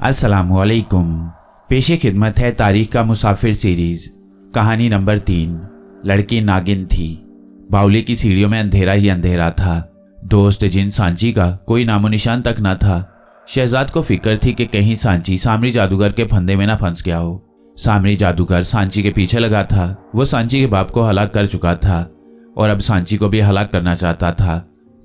अस्सलामुअलैकुम। पेशे खिदमत है तारीख का मुसाफिर सीरीज। कहानी नंबर 3। लड़की नागिन थी। बावली की सीढ़ियों में अंधेरा ही अंधेरा था। दोस्त जिन सांची का कोई नामो निशान तक न था। शहजाद को फिक्र थी कि कहीं सांची सामरी जादूगर के फंदे में न फंस गया हो। सामरी जादूगर सांची के पीछे लगा था। वो सांची के बाप को हलाक कर चुका था और अब सांची को भी हलाक करना चाहता था,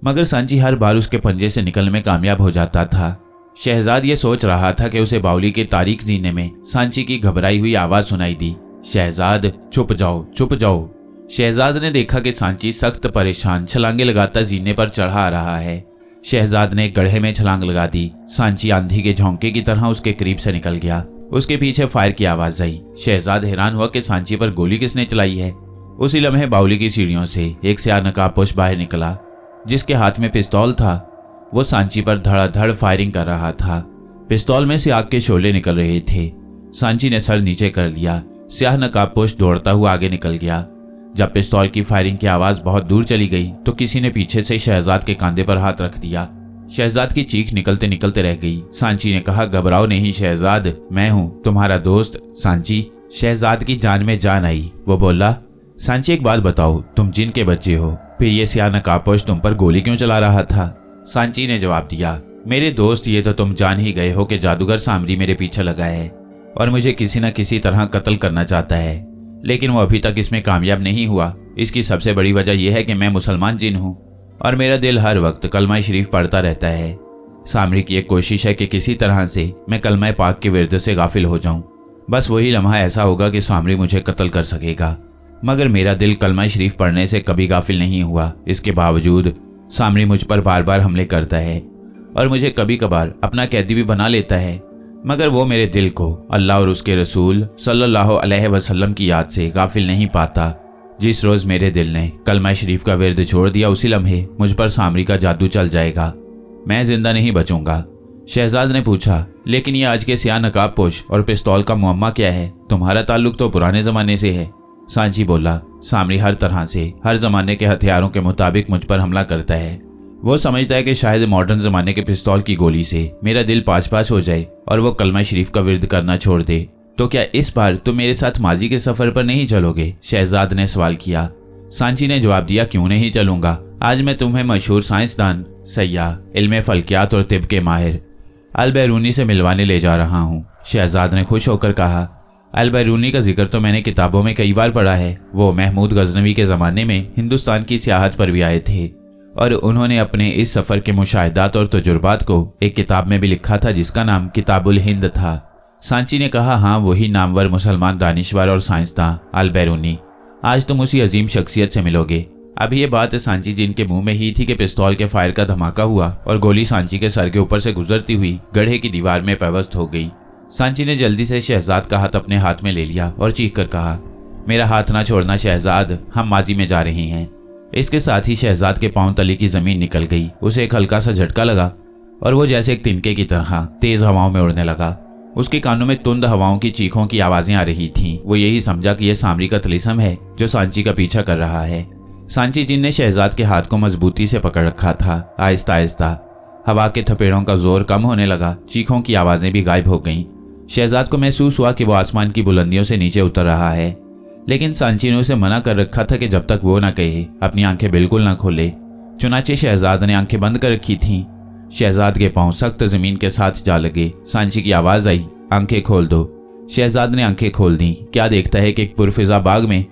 मगर सांची हर बार उसके पंजे से निकलने में कामयाब हो जाता था। शहजाद ये सोच रहा था कि उसे बावली की तारीख जीने में सांची की घबराई हुई आवाज सुनाई दी, शहजाद चुप जाओ चुप जाओ। शहजाद ने देखा कि सांची सख्त परेशान छलांगे लगाता जीने पर चढ़ा आ रहा है। शहजाद ने गड्ढे में छलांग लगा दी। सांची आंधी के झोंके की तरह उसके करीब से निकल गया। उसके पीछे फायर की आवाज आई। शहजाद हैरान हुआ कि सांची पर गोली किसने चलाई है। उसी लम्हे बावली की सीढ़ियों से एक स्याह नकाबपोश बाहर निकला, जिसके हाथ में पिस्तौल था। वो सांची पर धड़ाधड़ फायरिंग कर रहा था। पिस्तौल में से आग के शोले निकल रहे थे। सांची ने सर नीचे कर लिया। स्याह नकाबपोश दौड़ता हुआ आगे निकल गया। जब पिस्तौल की फायरिंग की आवाज बहुत दूर चली गई तो किसी ने पीछे से शहजाद के कंधे पर हाथ रख दिया। शहजाद की चीख निकलते निकलते रह गई। सांची ने कहा, घबराओ नहीं शहजाद, मैं हूं तुम्हारा दोस्त सांची। शहजाद की जान में जान आई। वो बोला, सांची एक बात बताओ, तुम जिन के बच्चे हो, फिर ये स्याह नकाबपोश तुम पर गोली क्यों चला रहा था? सांची ने जवाब दिया, मेरे दोस्त, ये तो तुम जान ही गए हो कि जादूगर सामरी मेरे पीछे लगा है और मुझे किसी न किसी तरह कत्ल करना चाहता है, लेकिन वो अभी तक इसमें कामयाब नहीं हुआ। इसकी सबसे बड़ी वजह यह है कि मैं मुसलमान जिन हूँ और मेरा दिल हर वक्त कलमा शरीफ पढ़ता रहता है। सामरी की एक कोशिश है कि किसी तरह से मैं कलमा पाक के विरुद्ध से गाफिल हो जाऊं। बस वही लम्हा ऐसा होगा कि सामरी मुझे कत्ल कर सकेगा, मगर मेरा दिल कलमा शरीफ पढ़ने से कभी गाफिल नहीं हुआ। इसके बावजूद सामरी मुझ पर बार बार हमले करता है और मुझे कभी कभार अपना कैदी भी बना लेता है, मगर वो मेरे दिल को अल्लाह और उसके रसूल सल्लल्लाहु अलैहि वसल्लम की याद से गाफिल नहीं पाता। जिस रोज मेरे दिल ने कलमा शरीफ का विर्द छोड़ दिया, उसी लम्हे मुझ पर सामरी का जादू चल जाएगा, मैं जिंदा नहीं बचूंगा। शहजाद ने पूछा, लेकिन ये आज के स्याह नकाबपोश और पिस्तौल का मुअम्मा क्या है? तुम्हारा ताल्लुक तो पुराने जमाने से है। सांची बोला, सामरी हर तरह से हर जमाने के हथियारों के मुताबिक मुझ पर हमला करता है। वो समझता है कि शायद मॉडर्न जमाने के पिस्तौल की गोली से मेरा दिल पास पास हो जाए और वो कलमा शरीफ का विर्द करना छोड़ दे। तो क्या इस बार तुम मेरे साथ माजी के सफर पर नहीं चलोगे? शहजाद ने सवाल किया। सांची ने जवाब दिया, क्यों नहीं चलूंगा। आज मैं तुम्हें मशहूर साइंसदान, सय्याह, इल्मे फल्कियात और तिब के माहिर अल-बैरूनी से मिलवाने ले जा रहा हूँ। शहजाद ने खुश होकर कहा, अल-बैरूनी का जिक्र तो मैंने किताबों में कई बार पढ़ा है। वो महमूद गजनवी के ज़माने में हिंदुस्तान की सियाहत पर भी आए थे और उन्होंने अपने इस सफ़र के मुशाहिदात और तजुर्बात को एक किताब में भी लिखा था, जिसका नाम किताबुल हिंद था। सांची ने कहा, हाँ, वही नामवर मुसलमान दानिशवर और साइंसदान अल-बैरूनी। आज तुम उसी अजीम शख्सियत से मिलोगे। अब ये बात सांची जिनके मुंह में ही थी कि पिस्तौल के फायर का धमाका हुआ और गोली सांची के सर के ऊपर से गुजरती हुई गड्ढे की दीवार में पेवस्त हो गई। सांची ने जल्दी से शहजाद का हाथ अपने हाथ में ले लिया और चीख कर कहा, मेरा हाथ ना छोड़ना शहजाद, हम माजी में जा रहे हैं। इसके साथ ही शहजाद के पांव तले की जमीन निकल गई। उसे एक हल्का सा झटका लगा और वो जैसे एक तिनके की तरह तेज हवाओं में उड़ने लगा। उसके कानों में तुंद हवाओं की चीखों की आवाजें आ रही थीं। वो यही समझा कि यह सामरी का तिलिस्म है जो सांची का पीछा कर रहा है। सांची जिन ने शहजाद के हाथ को मजबूती से पकड़ रखा था। आहिस्ता आहिस्ता हवा के थपेड़ों का जोर कम होने लगा। चीखों की आवाजें भी गायब हो गईं। शहजाद को महसूस हुआ कि वो आसमान की बुलंदियों से नीचे उतर रहा है, लेकिन सांची ने उसे मना कर रखा था कि जब तक वो ना कहे अपनी आंखें बिल्कुल ना खोले। चुनाचे शहजाद ने आंखें बंद कर रखी थीं। शहजाद के पांव सख्त जमीन के साथ जा लगे। सांची की आवाज आई, आंखें खोल दो। शहजाद ने आंखें खोल दी। क्या देखता है कि एक पुरफिजा बाग में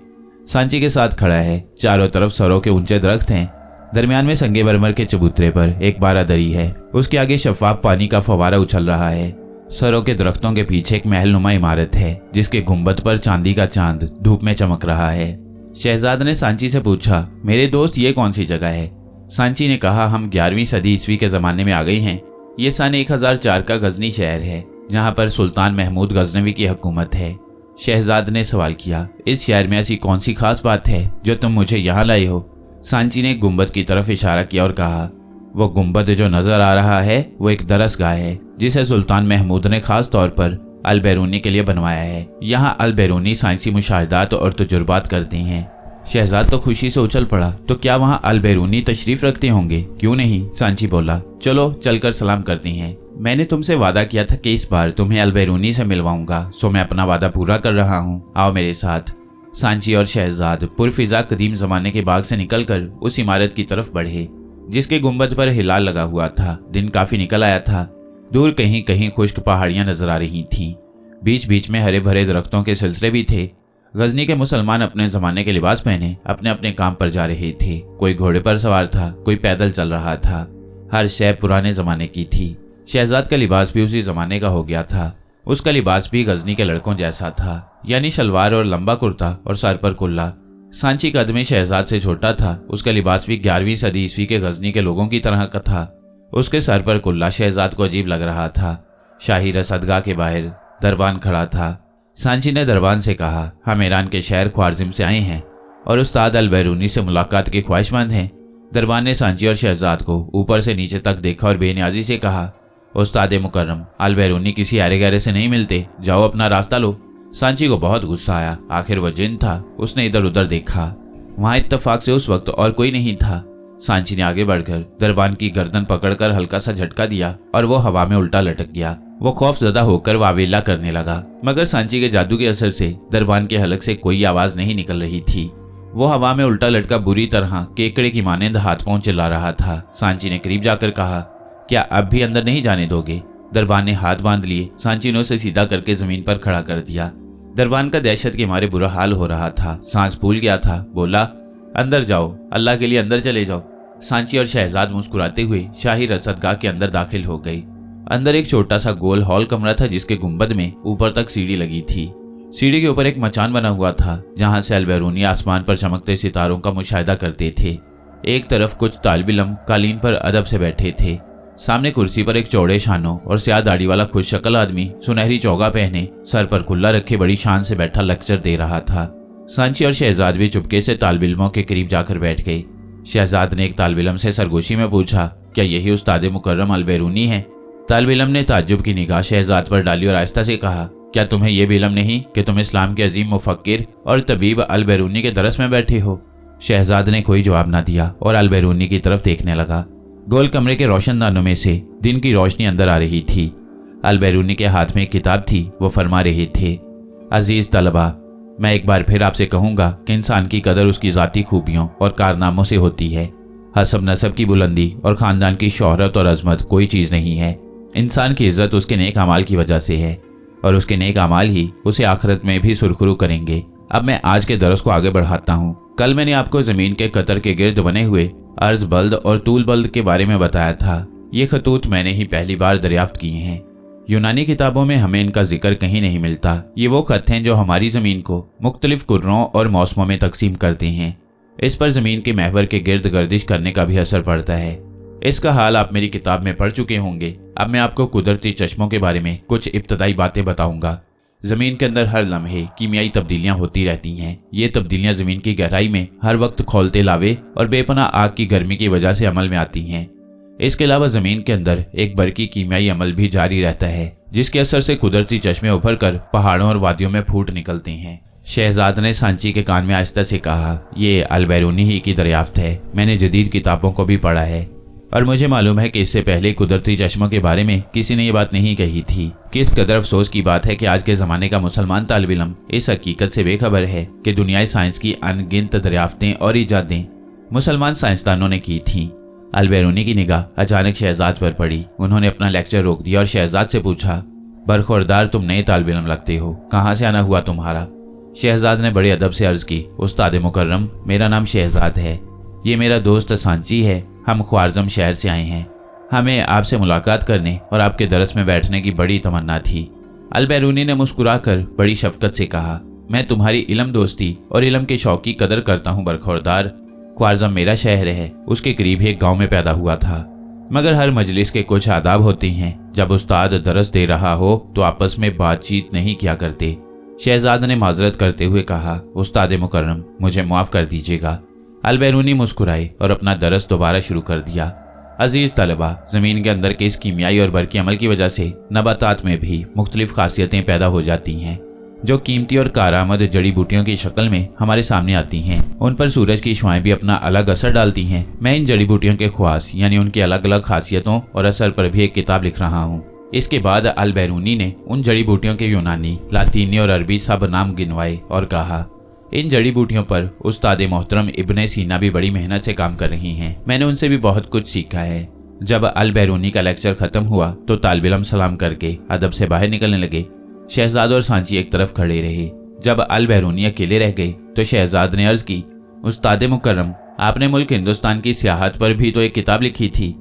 सांची के साथ खड़ा है। चारों तरफ सरों के ऊंचे दरख्त हैं। दरमियान में संगे मरमर के चबूतरे पर एक बारादरी है। उसके आगे शफाफ पानी का फवारा उछल रहा है। सरों के दरख्तों के पीछे एक महलनुमा इमारत है, जिसके गुंबद पर चांदी का चांद धूप में चमक रहा है। शहजाद ने सांची से पूछा, मेरे दोस्त, ये कौन सी जगह है? सांची ने कहा, हम 11वीं सदी ईस्वी के ज़माने में आ गए हैं। ये सन 1004 का गजनी शहर है, जहाँ पर सुल्तान महमूद गजनवी की हुकूमत है। शहजाद ने सवाल किया, इस शहर में ऐसी कौन सी खास बात है जो तुम मुझे यहाँ लाए हो? सांची ने गुंबद की तरफ इशारा किया और कहा, वो गुंबद जो नजर आ रहा है वो एक दरसगाह है, जिसे सुल्तान महमूद ने खास तौर पर अल-बैरूनी के लिए बनवाया है। यहाँ अल-बैरूनी साइंसी मुशाहिदात और तजुर्बात करते हैं। शहजाद तो खुशी से उछल पड़ा, तो क्या वहाँ अल-बैरूनी तशरीफ रखते होंगे? क्यों नहीं, सांची बोला, चलो चलकर सलाम करते हैं। मैंने तुमसे वादा किया था कि इस बार तुम्हें अल्बेरूनी से मिलवाऊंगा, सो मैं अपना वादा पूरा कर रहा हूँ। आओ मेरे साथ। सांची और शहजाद पुरफिजा कदीम जमाने के बाग से निकलकर उस इमारत की तरफ बढ़े जिसके गुंबद पर हिलाल लगा हुआ था। दिन काफी निकल आया था। दूर कहीं कहीं खुश्क पहाड़ियां नजर आ रही थीं। बीच बीच में हरे भरे दरख्तों के सिलसिले भी थे। गजनी के मुसलमान अपने जमाने के लिबास पहने अपने अपने काम पर जा रहे थे। कोई घोड़े पर सवार था, कोई पैदल चल रहा था। हर शय पुराने जमाने की थी। शहजाद का लिबास भी उसी जमाने का हो गया था। उसका लिबास भी गजनी के लड़कों जैसा था, यानी शलवार और लंबा कुर्ता और सर पर कुल्ला। सांची कद में शहजाद से छोटा था। उसका लिबास भी 11वीं सदी ईस्वी के गजनी के लोगों की तरह का था। उसके सर पर कुल्ला शहजाद को अजीब लग रहा था। शाही रसदगाह के बाहर दरबान खड़ा था। सांची ने दरबान से कहा, हम ईरान के शहर ख्वारजिम से आए हैं और उस्ताद अल-बैरूनी से मुलाकात के ख्वाहिशमंद हैं। दरबान ने सांची और शहजाद को ऊपर से नीचे तक देखा और बेनियाजी से कहा, उस्ताद मुकर्रम, अल-बैरूनी किसी आरे गहरे से नहीं मिलते, जाओ अपना रास्ता लो। सांची को बहुत गुस्सा आया। आखिर वह जिन था। उसने इधर उधर देखा। वहां इत्तफाक से उस वक्त और कोई नहीं था। सांची ने आगे बढ़कर दरबान की गर्दन पकड़कर हल्का सा झटका दिया और वो हवा में उल्टा लटक गया। वो खौफजदा होकर वावेला करने लगा, मगर सांची के जादू के असर से दरबान के हलक से कोई आवाज नहीं निकल रही थी। वो हवा में उल्टा लटका बुरी तरह केकड़े की मानेंद हाथ पांव चिल्ला रहा था। सांची ने करीब जाकर कहा, क्या अब भी अंदर नहीं जाने दोगे? दरबान ने हाथ बांध लिए। सांची ने उसे सीधा करके जमीन पर खड़ा कर दिया। दरबान का दहशत के मारे बुरा हाल हो रहा था। सांस फूल गया था। बोला, अंदर जाओ, अल्लाह के लिए अंदर चले जाओ। सांची और शहजाद मुस्कुराते हुए शाही रसदगाह के अंदर दाखिल हो गई। अंदर एक छोटा सा गोल हॉल कमरा था जिसके गुंबद में ऊपर तक सीढ़ी लगी थी। सीढ़ी के ऊपर एक मचान बना हुआ था जहां से अल-बैरूनी आसमान पर चमकते सितारों का मुशाहिदा करते थे। एक तरफ कुछ तालिब-इल्म कालीन पर अदब से बैठे थे। सामने कुर्सी पर एक चौड़े शानों और स्याह दाढ़ी वाला खुश शक्ल आदमी सुनहरी चौगा पहने सर पर कुल्ला रखे बड़ी शान से बैठा लेक्चर दे रहा था। सांची और शहजाद भी चुपके से तालिब-इल्मों के करीब जाकर बैठ गए। शहजाद ने एक तालिब-इल्म से सरगोशी में पूछा, क्या यही उस्ताद मुकर्रम अल-बैरूनी है? तालिब-इल्म ने ताज्जुब की निगाह शहजाद पर डाली और आहिस्ता से कहा, क्या तुम्हें यह भी इल्म नहीं कि तुम इस्लाम के अजीम मुफक्किर और तबीब अल-बैरूनी के दरस में बैठे हो? शहजाद ने कोई जवाब न दिया और अल-बैरूनी की तरफ देखने लगा। गोल कमरे के रोशनदानों में से दिन की रोशनी अंदर आ रही थी। अल-बैरूनी के हाथ में एक किताब थी। वो फरमा रहे थे, अजीज तलबा, मैं एक बार फिर आपसे कहूंगा कि इंसान की कदर उसकी जाती खूबियों और कारनामों से होती है। हसब नसब की बुलंदी और खानदान की शोहरत और अजमत कोई चीज़ नहीं है। इंसान की इज्जत उसके नेक अमाल की वजह से है और उसके नेक अमाल ही उसे आखिरत में भी सुरखरू करेंगे। अब मैं आज के दरस को आगे बढ़ाता हूँ। कल मैंने आपको ज़मीन के कतर के गिर्द बने हुए अर्ज बल्द और तूल बल्द के बारे में बताया था। ये खतूत मैंने ही पहली बार दरियाफ्त किए हैं। यूनानी किताबों में हमें इनका जिक्र कहीं नहीं मिलता। ये वो खत हैं जो हमारी ज़मीन को मुख्तलिफ कुर्रों और मौसमों में तकसीम करते हैं। इस पर ज़मीन के महवर के गिर्द गर्दिश करने का भी असर पड़ता है। इसका हाल आप मेरी किताब में पढ़ चुके होंगे। अब मैं आपको कुदरती चश्मों के बारे में कुछ इब्तदाई बातें बताऊंगा। जमीन के अंदर हर लम्हे कीमियाई तब्दीलियां होती रहती हैं। ये तब्दीलियां जमीन की गहराई में हर वक्त खौलते लावे और बेपनाह आग की गर्मी की वजह से अमल में आती हैं। इसके अलावा जमीन के अंदर एक बरकी कीमियाई अमल भी जारी रहता है जिसके असर से कुदरती चश्मे उभर कर पहाड़ों और वादियों में फूट निकलते हैं। शहजाद ने सांची के कान में आहिस्ता से कहा, ये अल-बैरूनी ही की दरियाफ्त है। मैंने जदीद किताबों को भी पढ़ा है और मुझे मालूम है कि इससे पहले कुदरती चश्मों के बारे में किसी ने ये बात नहीं कही थी। किस कदर अफसोस की बात है कि आज के ज़माने का मुसलमान तालिब-इल्म इस हकीकत से बेखबर है कि दुनियाई साइंस की अनगिनत दरियाफ्तें और इजादें मुसलमान साइंसदानों ने की थीं। अल-बैरूनी की निगाह अचानक शहजाद पर पड़ी। उन्होंने अपना लेक्चर रोक दिया और शहजाद से पूछा, बरखुरदार, तुम नए तालिब-इल्म लगते हो, कहाँ से आना हुआ तुम्हारा? शहजाद ने बड़े अदब से अर्ज की, उस्ताद मुकर्रम, मेरा नाम शहजाद है। ये मेरा दोस्त सांची है। हम ख्वारज़म शहर से आए हैं। हमें आपसे मुलाकात करने और आपके दरस में बैठने की बड़ी तमन्ना थी। अल-बैरूनी ने मुस्कुराकर बड़ी शफकत से कहा, मैं तुम्हारी इल्म दोस्ती और इल्म के शौक की कदर करता हूँ बरखुरदार। ख्वारज़म मेरा शहर है। उसके करीब एक गाँव में पैदा हुआ था। मगर हर मजलिस के कुछ आदाब होते हैं। जब उस्ताद दरस दे रहा हो तो आपस में बातचीत नहीं किया करते। शहजाद ने माजरत करते हुए कहा, उस्ताद मुकर्रम, मुझे माफ़ कर दीजिएगा। अल-बैरूनी मुस्कुराए और अपना दरस दोबारा शुरू कर दिया। अजीज तलबा, ज़मीन के अंदर के इस कीमियाई और बरकी अमल की वजह से नबातात में भी मुख्तलिफ खासियतें पैदा हो जाती हैं। जो कीमती और कारआमद जड़ी बूटियों की शक्ल में हमारे सामने आती हैं। उन पर सूरज की छुआएं भी अपना अलग असर डालती हैं। मैं इन जड़ी बूटियों के ख्वास यानी उनकी अलग अलग खासियतों और असर पर भी एक किताब लिख रहा हूँ। इसके बाद अल बैरूनी ने उन जड़ी बूटियों के यूनानी, लातीनी और अरबी सब नाम गिनवाए और कहा, इन जड़ी बूटियों पर उस्ताद मोहतरम इब्ने सीना भी बड़ी मेहनत से काम कर रही हैं। मैंने उनसे भी बहुत कुछ सीखा है। जब अल बैरूनी का लेक्चर खत्म हुआ तो तालिब इल्म सलाम करके अदब से बाहर निकलने लगे। शहजाद और सांची एक तरफ खड़े रहे। जब अल बैरूनी अकेले रह गए तो शहजाद ने अर्ज की, उस्ताद मुकर्रम, आपने मुल्क हिंदुस्तान की सियाहत पर भी तो एक किताब लिखी थी।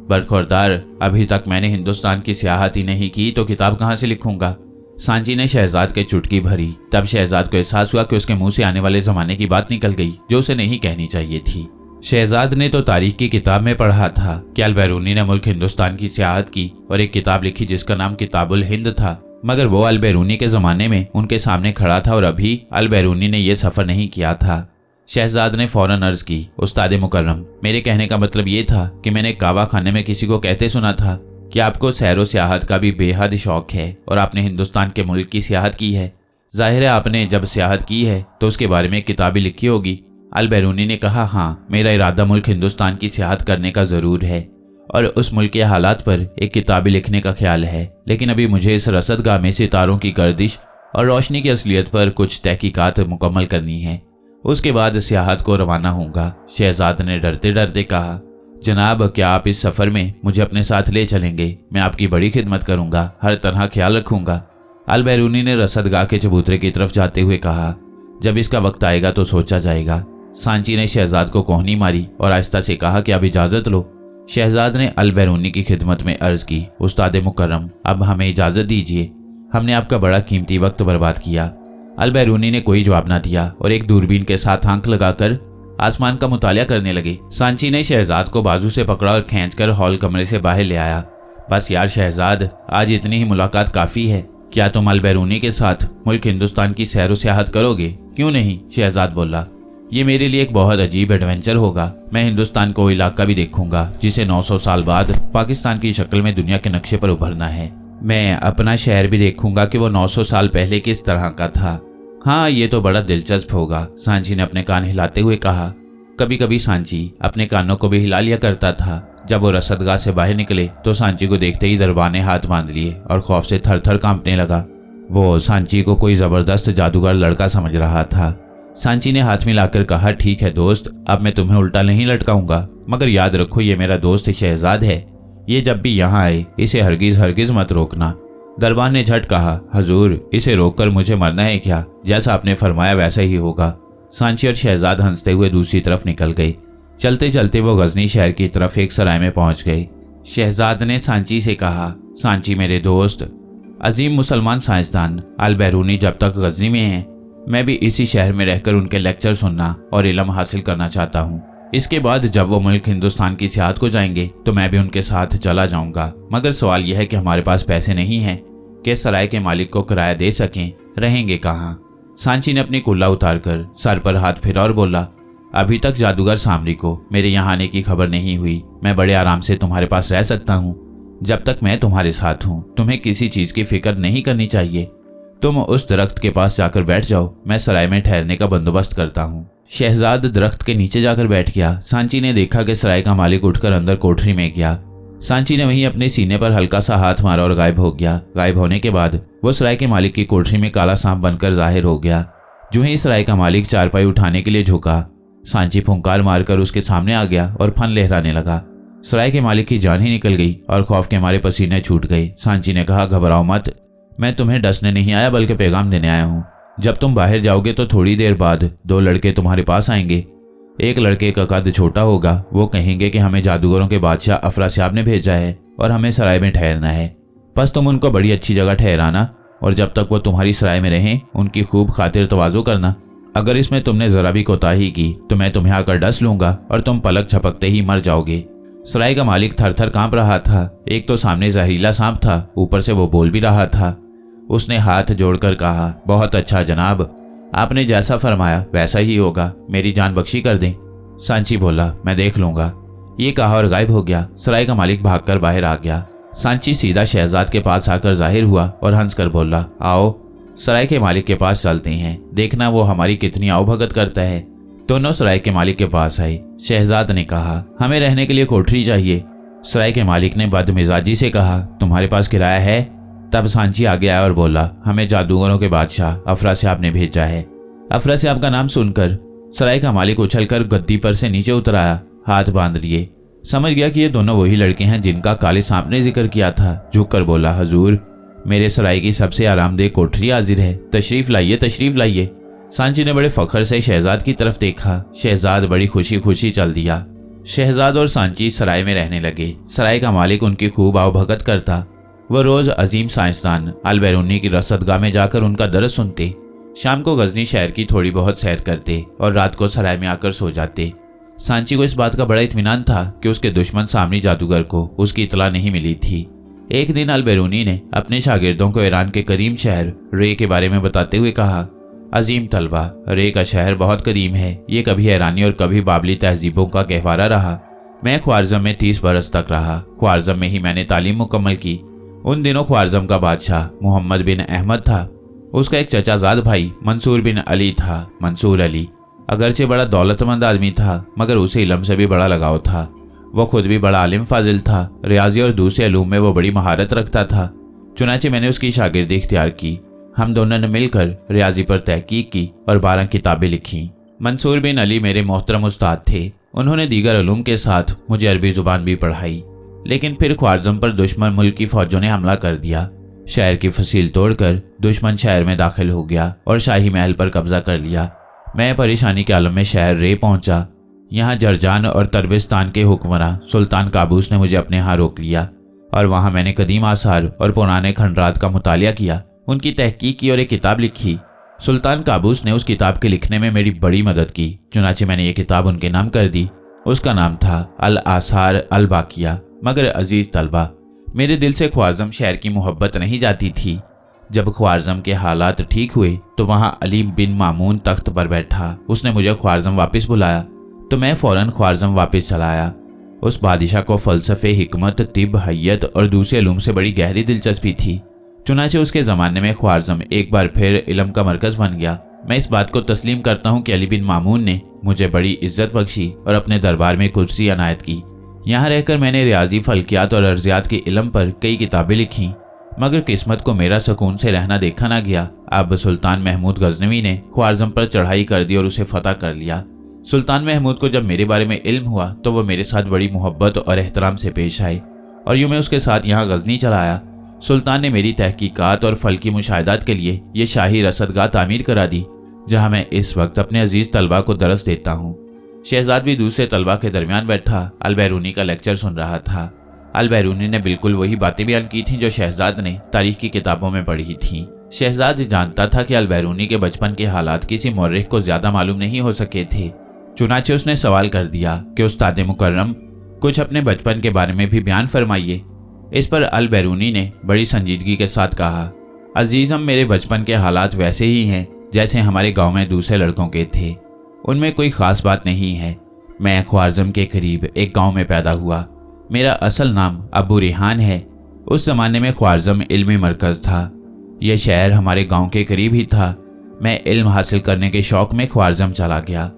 बरखुरदार, अभी तक मैंने हिंदुस्तान की सियाहत ही नहीं की तो किताब कहाँ से लिखूंगा। सांची ने शहजाद के चुटकी भरी। तब शहजाद को एहसास हुआ कि उसके मुंह से आने वाले जमाने की बात निकल गई जो उसे नहीं कहनी चाहिए थी। शहजाद ने तो तारीख की किताब में पढ़ा था कि अल बैरूनी ने मुल्क हिंदुस्तान की सियाहत की और एक किताब लिखी जिसका नाम किताबुल हिंद था, मगर वो अल बैरूनी के जमाने में उनके सामने खड़ा था और अभी अल बैरूनी ने यह सफर नहीं किया था। शहजाद ने फौरन अर्ज की, उस्ताद मुकर्रम, मेरे कहने का मतलब ये था कि मैंने कावा खाने में किसी को कहते सुना था कि आपको सैर व सियाहत का भी बेहद शौक है और आपने हिंदुस्तान के मुल्क की सियाहत की है। जाहिर है आपने जब सियाहत की है तो उसके बारे में किताब भी लिखी होगी। अल बैरूनी ने कहा, हाँ, मेरा इरादा मुल्क हिंदुस्तान की सियाहत करने का ज़रूर है और उस मुल्क के हालात पर एक किताब भी लिखने का ख्याल है, लेकिन अभी मुझे इस रसदगाह में सितारों की गर्दिश और रोशनी की असलियत पर कुछ तहकीकात मुकम्मल करनी है। उसके बाद सियाहत को रवाना होऊंगा। शहजाद ने डरते डरते कहा, जनाब, क्या आप इस सफ़र में मुझे अपने साथ ले चलेंगे? मैं आपकी बड़ी खिदमत करूंगा, हर तरह ख्याल रखूंगा। अल बैरूनी ने रसदगाह के चबूतरे की तरफ जाते हुए कहा, जब इसका वक्त आएगा तो सोचा जाएगा। सांची ने शहजाद को कोहनी मारी और आहिस्ता से कहा कि अब इजाज़त लो। शहजाद ने अल बैरूनी की खिदमत में अर्ज की, उस्ताद मुकर्रम, अब हमें इजाज़त दीजिए, हमने आपका बड़ा कीमती वक्त बर्बाद किया। अल बैरूनी ने कोई जवाब ना दिया और एक दूरबीन के साथ आंख लगाकर आसमान का मुतालिया करने लगे। सांची ने शहजाद को बाजू से पकड़ा और खींचकर हॉल कमरे से बाहर ले आया। बस यार शहजाद, आज इतनी ही मुलाकात काफ़ी है। क्या तुम अल बैरूनी के साथ मुल्क हिंदुस्तान की सैर व सियाहत करोगे? क्यों नहीं, शहजाद बोला, ये मेरे लिए एक बहुत अजीब एडवेंचर होगा। मैं हिंदुस्तान को इलाका भी देखूंगा जिसे 900 साल बाद पाकिस्तान की शक्ल में दुनिया के नक्शे पर उभरना है। मैं अपना शहर भी देखूंगा कि वो 900 साल पहले किस तरह का था। हाँ, ये तो बड़ा दिलचस्प होगा, सांची ने अपने कान हिलाते हुए कहा। कभी कभी सांची अपने कानों को भी हिला लिया करता था। जब वो रसदगाह से बाहर निकले तो सांची को देखते ही दरबार ने हाथ बांध लिए और खौफ से थर थर कांपने लगा। वो सांची को कोई जबरदस्त जादूगर लड़का समझ रहा था। सांची ने हाथ मिलाकर कहा, ठीक है दोस्त, अब मैं तुम्हें उल्टा नहीं लटकाऊंगा, मगर याद रखो ये मेरा दोस्त शहजाद है। ये जब भी यहाँ आए इसे हरगिज हरगिज मत रोकना। दरबार ने झट कहा, हजूर, इसे रोककर मुझे मरना है क्या? जैसा आपने फरमाया वैसा ही होगा। सांची और शहजाद हंसते हुए दूसरी तरफ निकल गए। चलते चलते वो गजनी शहर की तरफ एक सराय में पहुंच गए। शहजाद ने सांची से कहा, सांची मेरे दोस्त, अजीम मुसलमान साइंसदान अल बैरूनी जब तक गजनी में हैं, मैं भी इसी शहर में रहकर उनके लेक्चर सुनना और इल्म हासिल करना चाहता हूँ। इसके बाद जब वो मुल्क हिंदुस्तान की सियाहत को जाएंगे तो मैं भी उनके साथ चला जाऊंगा, मगर सवाल यह है कि हमारे पास पैसे नहीं हैं कि सराय के मालिक को किराया दे सकें। रहेंगे कहाँ? सांची ने अपनी कुल्ला उतारकर सर पर हाथ फेरा और बोला, अभी तक जादूगर सामरी को मेरे यहाँ आने की खबर नहीं हुई। मैं बड़े आराम से तुम्हारे पास रह सकता हूँ। जब तक मैं तुम्हारे साथ हूँ तुम्हें किसी चीज की फिक्र नहीं करनी चाहिए। तुम उस दरख्त के पास जाकर बैठ जाओ, मैं सराय में ठहरने का बंदोबस्त करता हूँ। शहजाद दरख्त के नीचे जाकर बैठ गया। सांची ने देखा कि सराय का मालिक उठकर अंदर कोठरी में गया। सांची ने वहीं अपने सीने पर हल्का सा हाथ मारा और गायब हो गया। गायब होने के बाद वो सराय के मालिक की कोठरी में काला सांप बनकर जाहिर हो गया। जो ही सराय का मालिक चारपाई उठाने के लिए झुका, सांची फुंकार मारकर उसके सामने आ गया और फन लहराने लगा। सराय के मालिक की जान ही निकल गई और खौफ के मारे पसीने छूट गए। सांची ने कहा, घबराओ मत, मैं तुम्हें डसने नहीं आया बल्कि पैगाम देने आया हूँ। जब तुम बाहर जाओगे तो थोड़ी देर बाद 2 लड़के तुम्हारे पास आएंगे। एक लड़के का कद छोटा होगा। वो कहेंगे कि हमें जादूगरों के बादशाह अफरासियाब ने भेजा है और हमें सराय में ठहरना है। बस तुम उनको बड़ी अच्छी जगह ठहराना और जब तक वो तुम्हारी सराय में रहें उनकी खूब खातिर तवाज़ो करना। अगर इसमें तुमने ज़रा भी कोताही की तो मैं तुम्हें आकर डस लूँगा और तुम पलक झपकते ही मर जाओगे। सराय का मालिक थर थर काँप रहा था। एक तो सामने जहरीला सांप था, ऊपर से वो बोल भी रहा था। उसने हाथ जोड़कर कहा, बहुत अच्छा जनाब, आपने जैसा फरमाया वैसा ही होगा, मेरी जान बख्शी कर दें। सांची बोला, मैं देख लूँगा। ये कहा और गायब हो गया। सराय का मालिक भागकर बाहर आ गया। सांची सीधा शहजाद के पास आकर जाहिर हुआ और हंसकर बोला, आओ। सराय के मालिक के पास चलते हैं, देखना वो हमारी कितनी आवभगत करता है। दोनों सराय के मालिक के पास आए। शहजाद ने कहा, हमें रहने के लिए कोठरी चाहिए। सराय के मालिक ने बदमिजाजी से कहा, तुम्हारे पास किराया है? तब सांची आगे आया और बोला, हमें जादूगरों के बादशाह अफरासियाब ने भेजा है। अफरासियाब का नाम सुनकर सराय का मालिक उछलकर गद्दी पर से नीचे उतर आया, हाथ बांध लिए। समझ गया कि ये दोनों वही लड़के हैं जिनका काले सांप ने जिक्र किया था। झुककर बोला, हजूर, मेरे सराय की सबसे आरामदेह कोठरी हाजिर है, तशरीफ लाइए, तशरीफ लाइए। सांची ने बड़े फख्र से शहजाद की तरफ देखा। शहजाद बड़ी खुशी खुशी चल दिया। शहजाद और सांची सराय में रहने लगे। सराय का मालिक उनकी खूब आवभगत करता। वह रोज अजीम साइंसदान अल-बैरूनी की रसदगाह में जाकर उनका दर्स सुनते। शाम को गजनी शहर की थोड़ी बहुत सैर करते और रात को सराय में आकर सो जाते। सांची को इस बात का बड़ा इत्मीनान था कि उसके दुश्मन सामनी जादूगर को उसकी इतला नहीं मिली थी। एक दिन अल-बैरूनी ने अपने शागिर्दों को ईरान के करीम शहर रे के बारे में बताते हुए कहा, अजीम तलबा, रे का शहर बहुत कदीम है। ये कभी ईरानी और कभी बाबली तहजीबों का गहवारा रहा। मैं ख्वारज़म में 30 बरस तक रहा। ख्वारज़म में ही मैंने तालीम मुकम्मल की। उन दिनों ख्वारज़म का बादशाह मोहम्मद बिन अहमद था। उसका एक चचाजाद भाई मंसूर बिन अली था। मंसूर अली अगरचे बड़ा दौलतमंद आदमी था, मगर उसे इल्म से भी बड़ा लगाव था। वह खुद भी बड़ा आलिम फाजिल था। रियाजी और दूसरे अलूम में वो बड़ी महारत रखता था। चुनाचे मैंने उसकी शागिर्दी इख्तियार की। हम दोनों ने मिलकर रियाजी पर तहकीक की और 12 किताबें लिखीं। मंसूर बिन अली मेरे मोहतरम उस्ताद थे। उन्होंने दीगर अलूम के साथ मुझे अरबी जुबान भी पढ़ाई। लेकिन फिर ख्वारज़म पर दुश्मन मुल्क की फौजों ने हमला कर दिया। शहर की फसील तोड़कर दुश्मन शहर में दाखिल हो गया और शाही महल पर कब्जा कर लिया। मैं परेशानी के आलम में शहर रे पहुंचा। यहाँ जरजान और तरबिस्तान के हुक्मरान सुल्तान काबूस ने मुझे अपने यहाँ रोक लिया और वहाँ मैंने कदीम आसार और पुराने खंडरात का मुतालिया किया, उनकी तहकीक की और एक किताब लिखी। सुल्तान काबूस ने उस किताब के लिखने में मेरी बड़ी मदद की। चुनाचे मैंने ये किताब उनके नाम कर दी। उसका नाम था अल आसार अल बाकिया। मगर अजीज तलबा, मेरे दिल से ख्वारज़म शहर की मोहब्बत नहीं जाती थी। जब ख्वारज़म के हालात ठीक हुए तो वहाँ अली बिन मामून तख्त पर बैठा। उसने मुझे ख्वारज़म वापस बुलाया तो मैं फ़ौरन ख्वारज़म वापस चला आया। उस बादशाह को फ़लसफ़े, हिकमत, तिब, हय्यत और दूसरे इल्म से बड़ी गहरी दिलचस्पी थी। चुनाचे उसके ज़माने में ख्वारज़म एक बार फिर इल्म का मरकज़ बन गया। मैं इस बात को तस्लीम करता हूँ कि अली बिन मामून ने मुझे बड़ी इज्जत बख्शी और अपने दरबार में कुर्सी अनायत की। यहाँ रहकर मैंने रियाजी, फल्कियात और अर्जियात के इल्म पर कई किताबें लिखीं, मगर किस्मत को मेरा सुकून से रहना देखा ना गया। अब सुल्तान महमूद गजनवी ने ख्वारज़म पर चढ़ाई कर दी और उसे फतह कर लिया। सुल्तान महमूद को जब मेरे बारे में इल्म हुआ तो वह मेरे साथ बड़ी मोहब्बत और एहतराम से पेश आए और यूँ मैं उसके साथ यहाँ गजनी चला आया। सुल्तान ने मेरी तहकीकात और फल्की मुशाहिदात के लिए ये शाही रसदगाह तामीर करा दी, जहाँ मैं इस वक्त अपने अजीज़ तलबा को दरस देता हूँ। शहजाद भी दूसरे तलबा के दरमियान बैठा अल-बैरूनी का लेक्चर सुन रहा था। अल-बैरूनी ने बिल्कुल वही बातें बयान की थीं जो शहजाद ने तारीख की किताबों में पढ़ी थीं। शहजाद जानता था कि अल-बैरूनी के बचपन के हालात किसी मौर्रिख को ज्यादा मालूम नहीं हो सके थे। चुनाचे उसने सवाल कर दिया कि उस्ताद मुकर्रम, कुछ अपने बचपन के बारे में भी बयान फरमाइए। इस पर अल-बैरूनी ने बड़ी संजीदगी के साथ कहा, अजीज़म, मेरे बचपन के हालात वैसे ही हैं जैसे हमारे गांव में दूसरे लड़कों के थे। उनमें कोई ख़ास बात नहीं है। मैं ख्वारज़म के करीब एक गांव में पैदा हुआ। मेरा असल नाम अबू रिहान है। उस ज़माने में ख्वारज़म इल्मी मरकज़ था। यह शहर हमारे गांव के करीब ही था। मैं इल्म हासिल करने के शौक़ में ख्वारज़म चला गया।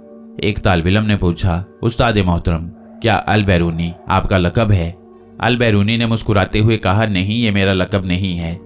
एक तालिब इल्म ने पूछा, उस्ताद मोहतरम, क्या अल-बैरूनी आपका लक़ब है? अल-बैरूनी ने मुस्कुराते हुए कहा, नहीं, ये मेरा लक़ब नहीं है।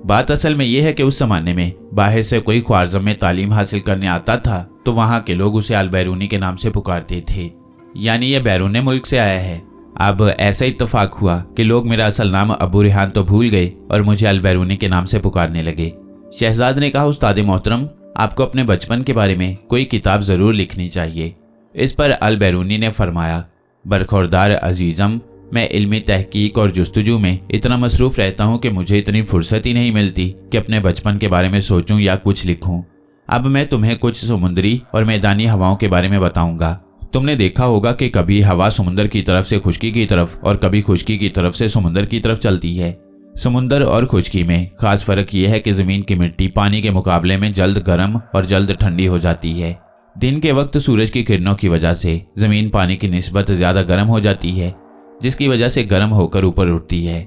बात असल में यह है कि उस ज़माने में बाहर से कोई ख्वारज़म में तालीम हासिल करने आता था तो वहाँ के लोग उसे अल-बैरूनी के नाम से पुकारते थे, यानी यह बैरून मुल्क से आया है। अब ऐसा इत्तफाक हुआ कि लोग मेरा असल नाम अबू रिहान तो भूल गए और मुझे अल-बैरूनी के नाम से पुकारने लगे। शहजाद ने कहा, उस्ताद मोहतरम, आपको अपने बचपन के बारे में कोई किताब ज़रूर लिखनी चाहिए। इस पर अल-बैरूनी ने फरमाया, बरखुरदार अजीज़म, मैं इल्मी तहकीक और जुस्तजू में इतना मसरूफ़ रहता हूँ कि मुझे इतनी फुर्सत ही नहीं मिलती कि अपने बचपन के बारे में सोचूं या कुछ लिखूं। अब मैं तुम्हें कुछ समुद्री और मैदानी हवाओं के बारे में बताऊंगा। तुमने देखा होगा कि कभी हवा समुंदर की तरफ से खुश्की की तरफ और कभी खुश्की की तरफ से समुंदर की तरफ चलती है। समुंदर और खुश्की में खास फ़र्क यह है कि ज़मीन की मिट्टी पानी के मुकाबले में जल्द गर्म और जल्द ठंडी हो जाती है। दिन के वक्त सूरज की किरणों की वजह से ज़मीन पानी की निस्बत ज़्यादा गर्म हो जाती है, जिसकी वजह से गर्म होकर ऊपर उठती है।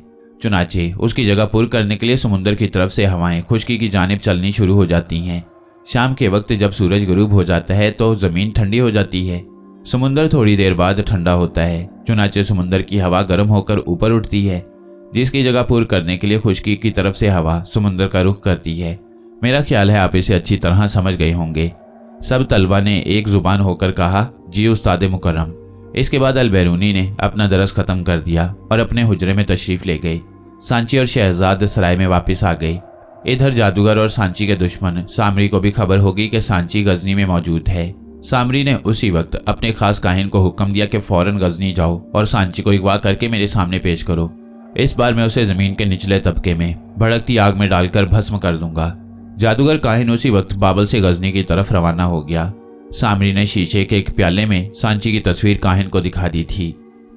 चुनाचे उसकी जगह पुर करने के लिए समुद्र की तरफ से हवाएं खुश्की की जानिब चलनी शुरू हो जाती हैं। शाम के वक्त जब सूरज गुरूब हो जाता है तो जमीन ठंडी हो जाती है। समुद्र थोड़ी देर बाद ठंडा होता है। चुनाचे समुद्र की हवा गर्म होकर ऊपर उठती है, जिसकी जगह पुर करने के लिए खुश्की की तरफ से हवा समुद्र का रुख करती है। मेरा ख्याल है आप इसे अच्छी तरह समझ गए होंगे। सब तलबा ने एक जुबान होकर कहा, जी उस्ताद मुकर्रम। इसके बाद अलबैरूनी ने अपना दरस खत्म कर दिया और अपने हुजरे में तशरीफ ले गए। सांची और शहजाद सराय में वापस आ गए। इधर जादूगर और सांची के दुश्मन सामरी को भी खबर होगी कि सांची गजनी में मौजूद है। सामरी ने उसी वक्त अपने खास काहिन को हुक्म दिया कि फौरन गजनी जाओ और सांची को अगवा करके मेरे सामने पेश करो। इस बार मैं उसे जमीन के निचले तबके में भड़कती आग में डालकर भस्म कर दूंगा। जादूगर काहिन उसी वक्त बाबल से गजनी की तरफ रवाना हो गया। सामरी ने शीशे के एक प्याले में सांची की तस्वीर काहिन को दिखा दी थी।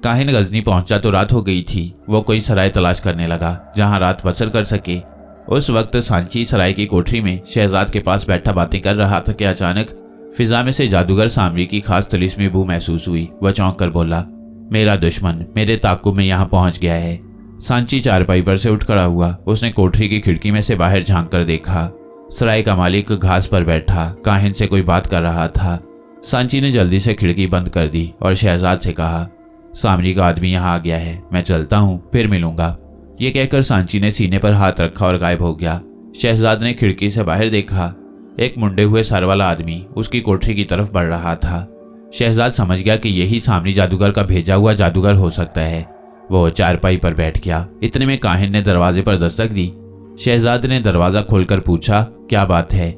काहिन गजनी पहुंचा तो रात हो गई थी। वो कोई सराय तलाश करने लगा जहां रात बसर कर सके। उस वक्त सांची सराय की कोठरी में शहजाद के पास बैठा बातें कर रहा था कि अचानक फिजा में से जादूगर सामरी की खास तिलिस्मी बू महसूस हुई। वह चौंक कर बोला, मेरा दुश्मन मेरे ताकुब में यहाँ पहुंच गया है। सांची चारपाई पर से उठ खड़ा हुआ। उसने कोठरी की खिड़की में से बाहर झांक कर देखा। सराय का मालिक घास पर बैठा काहिन से कोई बात कर रहा था। सांची ने जल्दी से खिड़की बंद कर दी और शहजाद से कहा, सामरी का आदमी यहाँ आ गया है, मैं चलता हूँ, फिर मिलूंगा। ये कहकर सांची ने सीने पर हाथ रखा और गायब हो गया। शहजाद ने खिड़की से बाहर देखा। एक मुंडे हुए सर वाला आदमी उसकी कोठरी की तरफ बढ़ रहा था। शहजाद समझ गया कि यही सामरी जादूगर का भेजा हुआ जादूगर हो सकता है। वो चारपाई पर बैठ गया। इतने में काहिन ने दरवाजे पर दस्तक दी। शहजाद ने दरवाजा खोलकर पूछा, क्या बात है,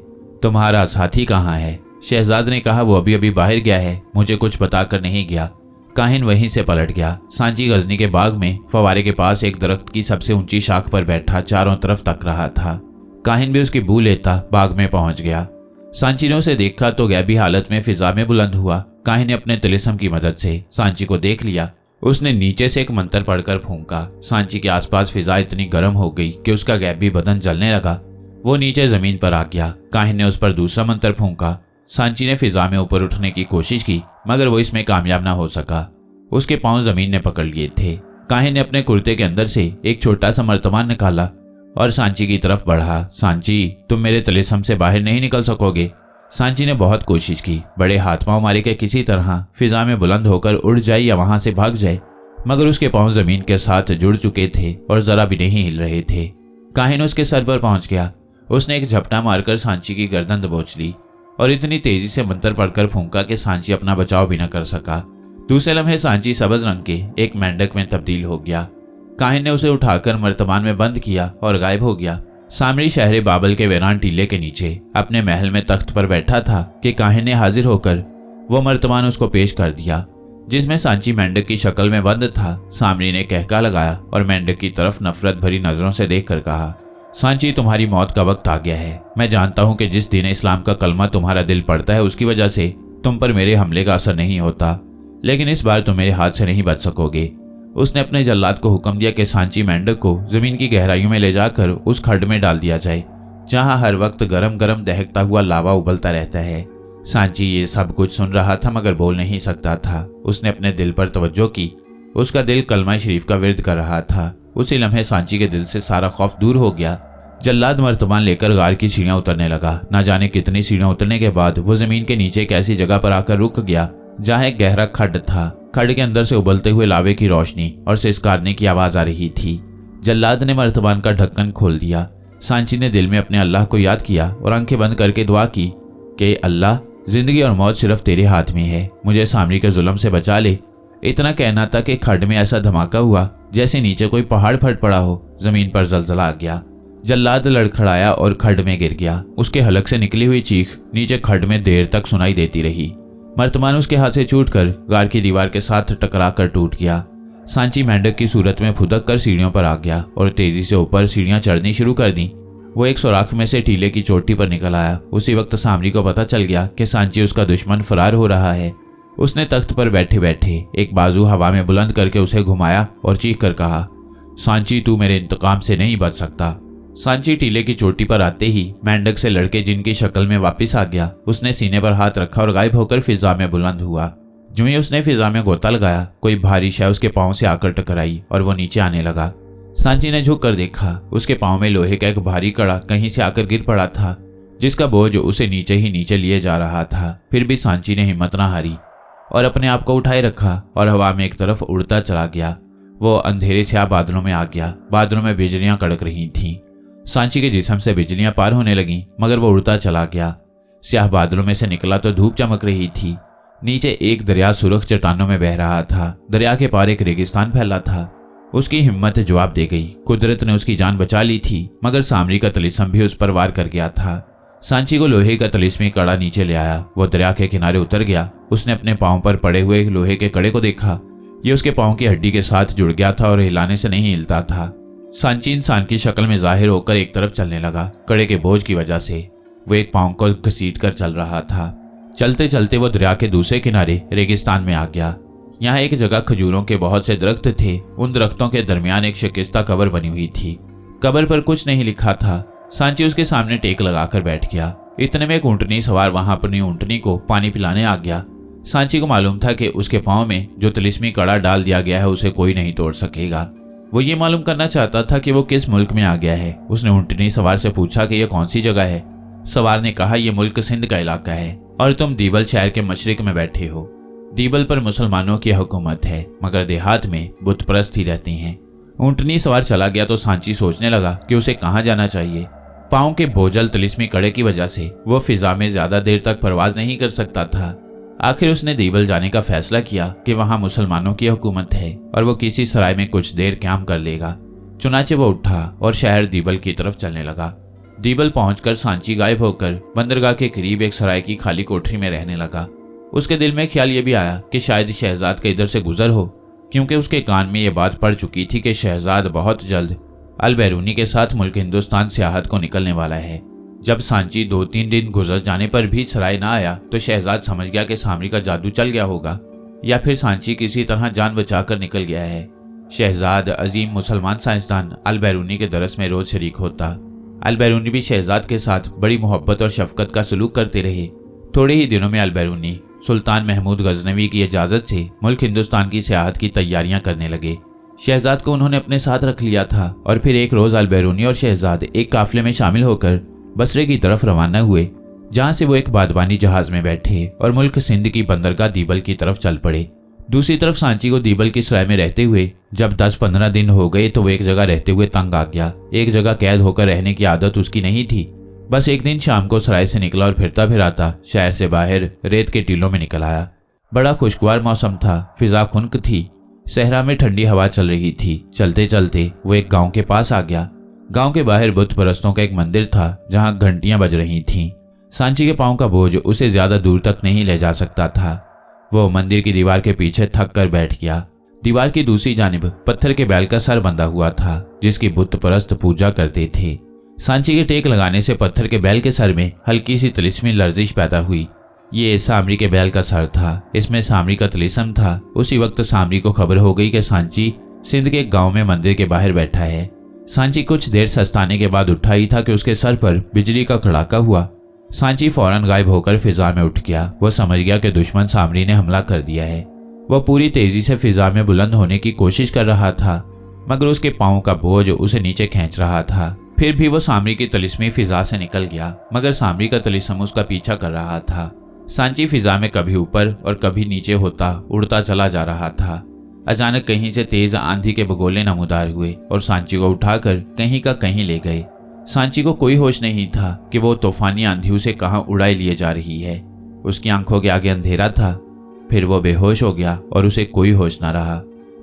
तुम्हारा साथी कहाँ है? शहजाद ने कहा, वो अभी अभी बाहर गया है, मुझे कुछ बताकर नहीं गया। काहिन वहीं से पलट गया। सांची गजनी के बाग में फवारे के पास एक दरख्त की सबसे ऊंची शाख पर बैठा चारों तरफ तक रहा था। काहिन भी उसकी बू लेता बाग में पहुंच गया। सांची ने उसे देखा तो गैबी हालत में फिजा में बुलंद हुआ। काहिन ने अपने तिलिस्म की मदद से सांची को देख लिया। उसने नीचे से एक मंत्र पढ़कर फूंका। सांची के आसपास फिजा इतनी गर्म हो गई कि उसका गैबी बदन जलने लगा। वो नीचे जमीन पर आ गया। काहिन ने उस पर दूसरा मंत्र फूंका। सांची ने फिजा में ऊपर उठने की कोशिश की, मगर वो इसमें कामयाब ना हो सका। उसके पांव जमीन ने पकड़ लिए थे। काहिन ने अपने कुर्ते के अंदर से एक छोटा सा मर्तमान निकाला और सांची की तरफ बढ़ा। सांची, तुम मेरे तिलिस्म से बाहर नहीं निकल सकोगे। सांची ने बहुत कोशिश की, बड़े हाथ पांव मारे के किसी तरह फिजा में बुलंद होकर उड़ जाए या वहां से भाग जाए, मगर उसके पांव जमीन के साथ जुड़ चुके थे और जरा भी नहीं हिल रहे थे। काहिन उसके सर पर पहुंच गया। उसने एक झपटा मारकर सांची की गर्दन दबोच ली और इतनी तेजी से मंत्र पढ़कर फूंका कि सांची अपना बचाव भी न कर सका। दूसरे लम्हे सांची सब्ज रंग के एक मेंढक में तब्दील हो गया। काहिन ने उसे उठाकर मर्तमान में बंद किया और गायब हो गया। सामरी शहर बाबल के वीरान टीले के नीचे अपने महल में तख्त पर बैठा था कि काहिन ने हाजिर होकर वो मर्तमान उसको पेश कर दिया, जिसमें सांची मेंढक की शक्ल में बंद था। सामरी ने कहका लगाया और मेंढक की तरफ नफरत भरी नजरों से देखकर कहा, सांची, तुम्हारी मौत का वक्त आ गया है। मैं जानता हूं कि जिस दिन इस्लाम का कलमा तुम्हारा दिल पड़ता है उसकी वजह से तुम पर मेरे हमले का असर नहीं होता, लेकिन इस बार तुम मेरे हाथ से नहीं बच सकोगे। उसने अपने जल्लाद को हुक्म दिया कि सांची मेंढक को जमीन की गहराइयों में ले जाकर उस खड्ड में डाल दिया जाए जहां हर वक्त गरम गरम दहकता हुआ लावा उबलता रहता है। सांची ये सब कुछ सुन रहा था मगर बोल नहीं सकता था। उसने अपने दिल पर तवज्जो की। उसका दिल कलमा शरीफ का विर्द कर रहा था। उसी लम्हे सांची के दिल से सारा खौफ दूर हो गया। जल्लाद मर्तबान लेकर गार की सीढ़ियां उतरने लगा। न जाने कितनी सीढ़ियां उतरने के बाद वो जमीन के नीचे एक ऐसी जगह पर आकर रुक गया जहां एक गहरा खड्ड था। खड्ड के अंदर से उबलते हुए लावे की रोशनी और सिसकारने की आवाज आ रही थी। जल्लाद ने मर्तबान का ढक्कन खोल दिया। सांची ने दिल में अपने अल्लाह को याद किया और आंखें बंद करके दुआ की कि अल्लाह, जिंदगी और मौत सिर्फ तेरे हाथ में है, मुझे सामरी के जुल्म से बचा ले। इतना कहना था कि खड्ड में ऐसा धमाका हुआ जैसे नीचे कोई पहाड़ फट पड़ा हो। जमीन पर जलजला आ गया। जल्लाद लड़खड़ाया और खड्ड में गिर गया। उसके हलक से निकली हुई चीख नीचे खड्ड में देर तक सुनाई देती रही। मर्तमान उसके हाथ से छूटकर गार की दीवार के साथ टकरा कर टूट गया। सांची मेंढक की सूरत में फुदक कर सीढ़ियों पर आ गया और तेजी से ऊपर सीढ़ियां चढ़नी शुरू कर दी। वो एक सुराख में से टीले की चोटी पर निकल आया। उसी वक्त सामरी को पता चल गया कि सांची उसका दुश्मन फरार हो रहा है। उसने तख्त पर बैठे बैठे एक बाजू हवा में बुलंद करके उसे घुमाया और चीख कर कहा, सांची, तू मेरे इंतकाम से नहीं बच सकता। सांची टीले की चोटी पर आते ही मेंढक से लड़के जिनकी शक्ल में वापस आ गया। उसने सीने पर हाथ रखा और गायब होकर फिजा में बुलंद हुआ। जो ही उसने फिजा में गोता लगाया, कोई भारी शय उसके पांव से आकर टकराई और वो नीचे आने लगा। सांची ने झुक कर देखा, उसके पांव में लोहे का एक भारी कड़ा कहीं से आकर गिर पड़ा था, जिसका बोझ उसे नीचे ही नीचे लिए जा रहा था। फिर भी सांची ने हिम्मत न हारी और अपने आप को उठाए रखा और हवा में एक तरफ उड़ता चला गया। वो अंधेरे स्याह बादलों में आ गया। बादलों में बिजलियां कड़क रही थीं। सांची के जिस्म से बिजलियां पार होने लगीं, मगर वो उड़ता चला गया। स्याह बादलों में से निकला तो धूप चमक रही थी। नीचे एक दरिया सुर्ख चट्टानों में बह रहा था। दरिया के पार एक रेगिस्तान फैला था। उसकी हिम्मत जवाब दे गई। कुदरत ने उसकी जान बचा ली थी, मगर सामरी का तिलिस्म भी उस पर वार कर गया था। सांची को लोहे का तिलिस्मी कड़ा नीचे ले आया। वो दरिया के किनारे उतर गया। उसने अपने पांव पर पड़े हुए लोहे के कड़े को देखा। ये उसके पांव की हड्डी के साथ जुड़ गया था और हिलाने से नहीं हिलता था। सांची इंसान की शक्ल में जाहिर होकर एक तरफ चलने लगा। कड़े के बोझ की वजह से वो एक पांव को घसीट कर चल रहा था। चलते चलते वो दरिया के दूसरे किनारे रेगिस्तान में आ गया। यहाँ एक जगह खजूरों के बहुत से दरख्त थे। उन दरख्तों के दरमियान एक शिकस्ता कब्र बनी हुई थी। कब्र पर कुछ नहीं लिखा था। सांची उसके सामने टेक लगाकर बैठ गया। इतने में एक ऊंटनी सवार वहां अपनी ऊंटनी को पानी पिलाने आ गया। सांची को मालूम था कि उसके पांव में जो तिलिस्मी कड़ा डाल दिया गया है उसे कोई नहीं तोड़ सकेगा। वो ये मालूम करना चाहता था कि वो किस मुल्क में आ गया है। उसने ऊंटनी सवार से पूछा कि यह कौन सी जगह है। सवार ने कहा, यह मुल्क सिंध का इलाका है और तुम दीबल शहर के मशरिक में बैठे हो। दीबल पर मुसलमानों की हुकूमत है, मगर देहात में बुत परस्त ही रहती हैं। ऊंटनी सवार चला गया तो सांची सोचने लगा कि उसे कहाँ जाना चाहिए। पांव के बोझल तिलिस्मी कड़े की वजह से वो फिजा में ज्यादा देर तक परवाज नहीं कर सकता था। आखिर उसने दीबल जाने का फैसला किया कि वहां मुसलमानों की हुकूमत है और वो किसी सराय में कुछ देर क्याम कर लेगा। चुनाचे वो उठा और शहर दीबल की तरफ चलने लगा। दीबल पहुंचकर सांची गायब होकर बंदरगाह के करीब एक सराय की खाली कोठरी में रहने लगा। उसके दिल में ख्याल ये भी आया कि शायद शहजाद के इधर से गुजर हो, क्योंकि उसके कान में ये बात पड़ चुकी थी कि शहजाद बहुत जल्द अल बैरूनी के साथ मुल्क हिंदुस्तान सियाहत को निकलने वाला है। जब सांची 2-3 दिन गुजर जाने पर भी सराय ना आया तो शहजाद समझ गया कि सामरी का जादू चल गया होगा, या फिर सांची किसी तरह जान बचाकर निकल गया है। शहजाद अजीम मुसलमान साइंसदान अल बैरूनी के दरस में रोज शरीक होता। अल बैरूनी भी शहजाद के साथ बड़ी मोहब्बत और शफकत का सलूक करते रहे। थोड़े ही दिनों में अल बैरूनी सुल्तान महमूद गजनवी की इजाजत से मुल्क हिंदुस्तान की सियाहत की तैयारियां करने लगे। शहजाद को उन्होंने अपने साथ रख लिया था और फिर एक रोज अल बैरूनी और शहजाद एक काफिले में शामिल होकर बसरे की तरफ रवाना हुए, जहां से वो एक बादबानी जहाज में बैठे और मुल्क सिंध की बंदरगाह दीबल की तरफ चल पड़े। दूसरी तरफ सांची को दीबल की सराय में रहते हुए जब 10-15 दिन हो गए तो वो एक जगह रहते हुए तंग आ गया। एक जगह कैद होकर रहने की आदत उसकी नहीं थी। बस एक दिन शाम को सराय से निकला और फिरता फिराता शहर से बाहर रेत के टीलों में निकल आया। बड़ा खुशगवार मौसम था। फिजा खुनक थी। सहरा में ठंडी हवा चल रही थी। चलते चलते वो एक गांव के पास आ गया। गांव के बाहर बुत परस्तों का एक मंदिर था, जहां घंटियां बज रही थीं। सांची के पांव का बोझ उसे ज्यादा दूर तक नहीं ले जा सकता था। वो मंदिर की दीवार के पीछे थक कर बैठ गया। दीवार की दूसरी जानिब पत्थर के बैल का सर बंधा हुआ था, जिसकी बुत परस्त पूजा करते थे। सांची के टेक लगाने से पत्थर के बैल के सर में हल्की सी तिलिस्मी लर्जिश पैदा हुई। ये सामरी के बैल का सर था। इसमें सामरी का तिलिस्म था। उसी वक्त सामरी को खबर हो गई कि सांची सिंध के गांव में मंदिर के बाहर बैठा है। सांची कुछ देर सस्ताने के बाद उठा ही था कि उसके सर पर बिजली का कड़ाका हुआ। सांची फौरन गायब होकर फिजा में उठ गया। वो समझ गया कि दुश्मन सामरी ने हमला कर दिया है। वह पूरी तेजी से फिजा में बुलंद होने की कोशिश कर रहा था, मगर उसके पांव का बोझ उसे नीचे खींच रहा था। फिर भी वो सामरी की तिलिस्मी फिजा से निकल गया, मगर सामरी का तिलिस्म उसका पीछा कर रहा था। सांची फिजा में कभी ऊपर और कभी नीचे होता उड़ता चला जा रहा था। अचानक कहीं से तेज आंधी के बगोले नमूदार हुए और सांची को उठाकर कहीं का कहीं ले गए। सांची को कोई होश नहीं था कि वो तूफानी आंधी उसे कहाँ उड़ाई लिए जा रही है। उसकी आंखों के आगे अंधेरा था। फिर वो बेहोश हो गया और उसे कोई होश न रहा।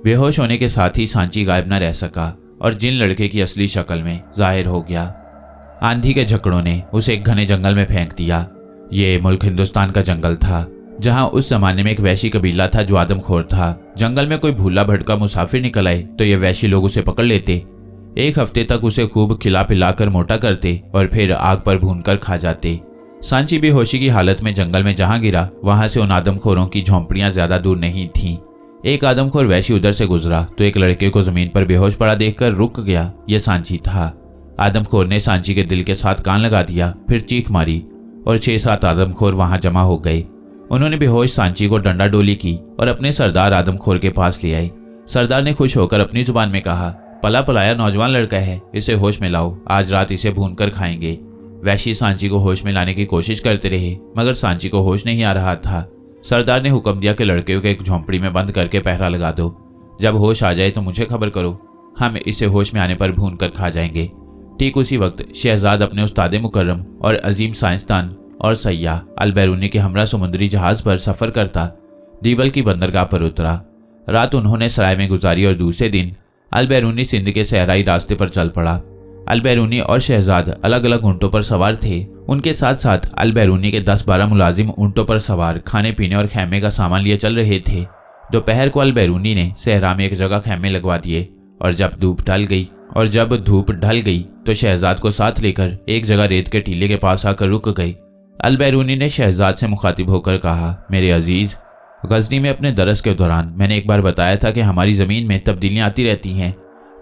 बेहोश होने के साथ ही सांची गायब न रह सका और जिन लड़के की असली शक्ल में जाहिर हो गया। आंधी के झकड़ों ने उसे एक घने जंगल में फेंक दिया। ये मुल्क हिंदुस्तान का जंगल था, जहां उस जमाने में एक वैशी कबीला था जो आदमखोर था। जंगल में कोई भूला भटका मुसाफिर निकल आए तो ये वैशी लोग उसे पकड़ लेते। एक हफ्ते तक उसे खूब खिला पिलाकर मोटा करते और फिर आग पर भूनकर खा जाते। सांची बेहोशी की हालत में जंगल में जहां गिरा, वहां से उन आदमखोरों की झोंपड़ियां ज्यादा दूर नहीं थीं। एक आदमखोर वैशी उधर से गुजरा तो एक लड़के को जमीन पर बेहोश पड़ा देखकर रुक गया। यह सांची था। आदमखोर ने सांची के दिल के साथ कान लगा दिया, फिर चीख मारी और 6-7 आदमखोर वहां जमा हो गए। उन्होंने बेहोश सांची को डंडा डोली की और अपने सरदार आदमखोर के पास ले आए। सरदार ने खुश होकर अपनी जुबान में कहा, पला पलाया नौजवान लड़का है, इसे होश में लाओ, आज रात इसे भूनकर खाएंगे। वैशी सांची को होश में लाने की कोशिश करते रहे, मगर सांची को होश नहीं आ रहा था। सरदार ने हुक्म दिया कि लड़के को एक झोंपड़ी में बंद करके पहरा लगा दो, जब होश आ जाए तो मुझे खबर करो, हम इसे होश में आने पर भून कर खा जाएंगे। ठीक उसी वक्त शहजाद अपने उस्ताद मुकर्रम और अजीम साइंसदान और सयाह अल-बैरूनी के हमरा समुद्री जहाज पर सफर करता दीवल की बंदरगाह पर उतरा। रात उन्होंने सराय में गुजारी और दूसरे दिन अल-बैरूनी सिंध के सहराई रास्ते पर चल पड़ा। अल-बैरूनी और शहजाद अलग अलग ऊंटों पर सवार थे। उनके साथ साथ अल-बैरूनी के 10-12 मुलाजिम ऊंटों पर सवार खाने पीने और खैमे का सामान लिए चल रहे थे। दोपहर को अल-बैरूनी ने सहरा में एक जगह खैमे लगवा दिए और जब धूप ढल गई तो शहजाद को साथ लेकर एक जगह रेत के टीले के पास आकर रुक गए। अल-बैरूनी ने शहजाद से मुखातिब होकर कहा, मेरे अजीज, गजनी में अपने दरस के दौरान मैंने एक बार बताया था कि हमारी ज़मीन में तब्दीलियाँ आती रहती हैं।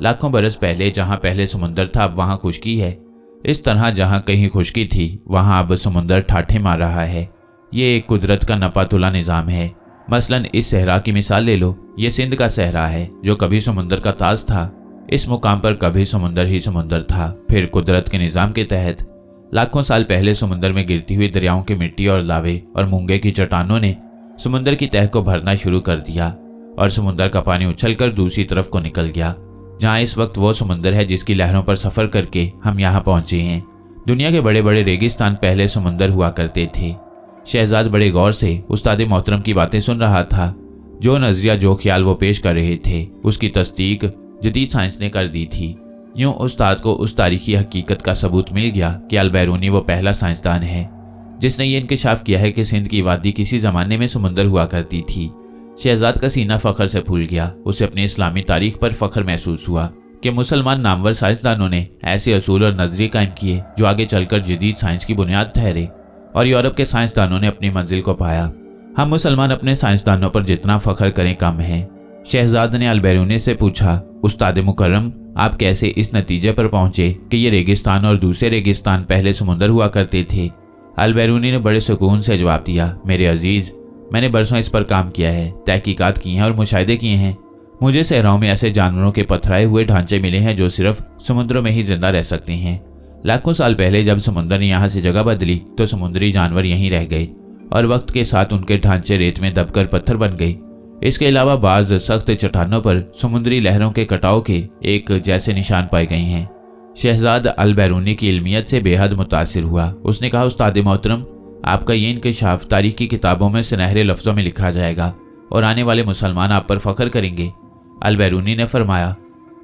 लाखों बरस पहले जहाँ पहले समुंदर था अब वहाँ खुश्की है। इस तरह जहाँ कहीं खुश्की थी वहाँ अब समुंदर ठाठे मार रहा है। ये एक कुदरत का नपातुला निज़ाम है। मसलन इस सहरा की मिसाल ले लो, ये सिंध का सहरा है जो कभी समुंदर का ताज था। इस मुकाम पर कभी समुंदर ही समुंदर था। फिर कुदरत के निज़ाम के तहत लाखों साल पहले समुंदर में गिरती हुई दरियाओं की मिट्टी और लावे और मूंगे की चट्टानों ने समुंदर की तह को भरना शुरू कर दिया और समुंदर का पानी उछलकर दूसरी तरफ को निकल गया, जहाँ इस वक्त वो समुंदर है जिसकी लहरों पर सफ़र करके हम यहाँ पहुँचे हैं। दुनिया के बड़े बड़े रेगिस्तान पहले समुंदर हुआ करते थे। शहजाद बड़े गौर से उस्ताद मोहतरम की बातें सुन रहा था। जो नज़रिया जो ख्याल वो पेश कर रहे थे उसकी तस्दीक जदीद साइंस ने कर दी थी। यूँ उस्ताद को उस तारीखी हकीकत का सबूत मिल गया कि अल-बैरूनी वो पहला साइंसदान है जिसने ये इंकशाफ किया है कि सिंध की वादी किसी ज़माने में समुंदर हुआ करती थी। शहजाद का सीना फ़ख्र से फूल गया। उसे अपनी इस्लामी तारीख पर फ़ख्र महसूस हुआ कि मुसलमान नामवर साइंसदानों ने ऐसे असूल और नज़रिए कायम किए जो आगे चलकर जदीद साइंस की बुनियाद ठहरे और यूरोप के साइंसदानों ने अपनी मंजिल को पाया। हम मुसलमान अपने साइंसदानों पर जितना फ़ख्र करें कम है। शहजाद ने अल-बैरूनी से पूछा, उस्ताद मुकर्रम, आप कैसे इस नतीजे पर पहुंचे कि ये रेगिस्तान और दूसरे रेगिस्तान पहले समुंदर हुआ करते थे? अल-बैरूनी ने बड़े सुकून से जवाब दिया, मेरे अजीज़, मैंने बरसों इस पर काम किया है, तहकीकात की हैं और मुशाहिदे किए हैं। मुझे सहराओं में ऐसे जानवरों के पथराए हुए ढांचे मिले हैं जो सिर्फ समुद्रों में ही जिंदा रह सकते हैं। लाखों साल पहले जब समुंदर ने यहाँ से जगह बदली तो समुद्री जानवर यहीं रह गए और वक्त के साथ उनके ढांचे रेत में दबकर पत्थर बन गए। इसके अलावा बाज सख्त चट्टानों पर समुद्री लहरों के कटाव के एक जैसे निशान पाए गए हैं। शहजाद अल-बैरूनी की इल्मियत से बेहद मुतासिर हुआ। उसने कहा, उस्ताद मोहतरम, आपका ये इंकशाफ तारीख की किताबों में सुनहरे लफ्ज़ों में लिखा जाएगा और आने वाले मुसलमान आप पर फ़ख्र करेंगे। अल-बैरूनी ने फरमाया,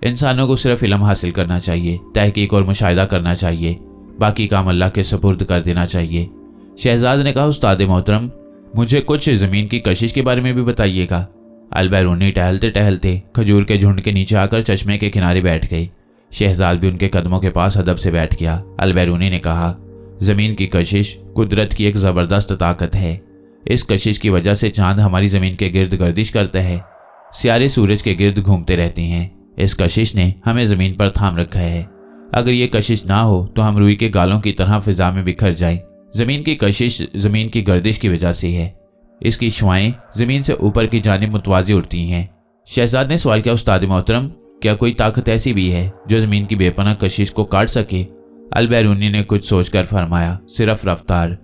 इंसानों को सिर्फ इल्म हासिल करना चाहिए, तहकीक और मुशाहिदा करना चाहिए, बाकी काम अल्लाह के सुपुर्द कर देना चाहिए। शहजाद ने कहा, उस्ताद मोहतरम, मुझे कुछ ज़मीन की कशिश के बारे में भी बताइएगा। अल-बैरूनी टहलते टहलते खजूर के झुंड के नीचे आकर चश्मे के किनारे बैठ गए। शहजाद भी उनके कदमों के पास अदब से बैठ गया। अल-बैरूनी ने कहा, ज़मीन की कशिश कुदरत की एक ज़बरदस्त ताकत है। इस कशिश की वजह से चांद हमारी ज़मीन के गिर्द गर्दिश करता है, सियारे सूरज के गिर्द घूमते रहते हैं। इस कशिश ने हमें ज़मीन पर थाम रखा है। अगर ये कशिश ना हो तो हम रुई के गालों की तरह फिजा में बिखर जाए। ज़मीन की कशिश ज़मीन की गर्दिश की वजह से है। इसकी शुआएं ज़मीन से ऊपर की जानिब मुतवाज़ी उड़ती हैं। शहजाद ने सवाल किया, उस्ताद मोहतरम, क्या कोई ताकत ऐसी भी है जो ज़मीन की बेपनाह कशिश को काट सके? अल-बैरूनी ने कुछ सोचकर फरमाया, सिर्फ रफ्तार,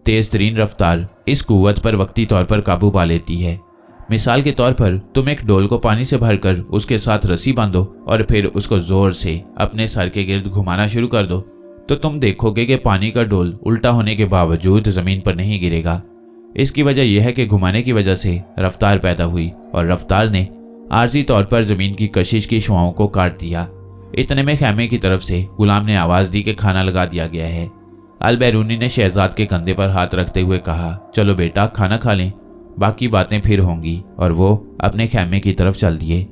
तेज़ तरीन रफ्तार इस कुव्वत पर वक्ती तौर पर काबू पा लेती है। मिसाल के तौर पर तुम एक डोल को पानी से भरकर उसके साथ रस्सी बांधो और फिर उसको जोर से अपने सर के गिर्द घुमाना शुरू कर दो तो तुम देखोगे कि पानी का डोल उल्टा होने के बावजूद ज़मीन पर नहीं गिरेगा। इसकी वजह यह है कि घुमाने की वजह से रफ्तार पैदा हुई और रफ्तार ने आर्जी तौर पर ज़मीन की कशिश की शुआओं को काट दिया। इतने में खैमे की तरफ से गुलाम ने आवाज़ दी कि खाना लगा दिया गया है। अल-बैरूनी ने शहजाद के कंधे पर हाथ रखते हुए कहा, चलो बेटा, खाना खा लें, बाकी बातें फिर होंगी, और वो अपने खैमे की तरफ चल दिए।